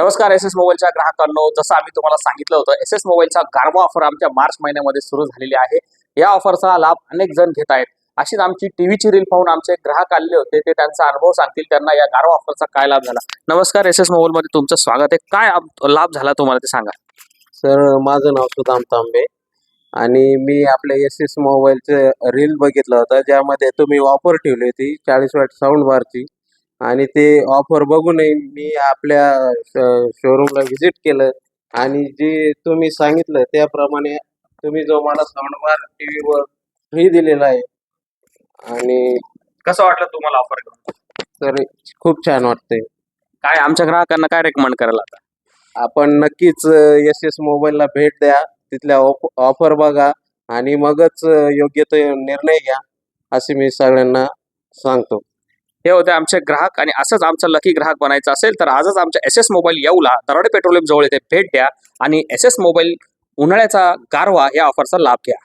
नमस्कार S S मोबाईलच्या ग्राहकांनो, जसं आम्ही तुम्हाला सांगितलं होतं, एस एस मोबाईलचा गारवा ऑफर आमच्या मार्च महिन्यामध्ये सुरू झालेली आहे. या ऑफरचा लाभ अनेक जण घेत आहेत. अशीच आमची टीव्हीची रील पाहून आमचे ग्राहक आले होते, ते त्यांचा अनुभव सांगतील. त्यांना या गारवा ऑफरचा काय लाभ झाला. नमस्कार, एस एस मोबाईल मध्ये तुमचं स्वागत आहे. काय लाभ झाला तुम्हाला ते सांगा. सर, माझं नाव सुदाम तांबे आणि मी आपल्या एस एस मोबाईलचं रील बघितलं होतं, ज्यामध्ये तुम्ही ऑफर ठेवली होती 40 वॅट साऊंड बारची. आणि ते ऑफर बघूनही मी आपल्या शोरूमला व्हिजिट केलं आणि जे तुम्ही सांगितलं त्याप्रमाणे तुम्ही जो मला साऊंड बार टी व्हीवर फ्री दिलेला आहे. आणि कसं वाटलं तुम्हाला ऑफर घेऊन? सर, खूप छान वाटतंय. काय आमच्या ग्राहकांना काय रेकमेंड करायला आता? आपण नक्कीच एस एस मोबाईलला भेट द्या, तिथल्या ऑफर बघा आणि मगच योग्य तो निर्णय घ्या, असे मी सगळ्यांना सांगतो. हे होते आमचे ग्राहक, आणि असंच आमचा लकी ग्राहक बनायचं असेल तर आजच आमच्या S S mobile Yeola Darade petroleum जवळ येथे भेट द्या आणि एस एस मोबाईल उन्हाळ्याचा गारवा या ऑफरचा लाभ घ्या.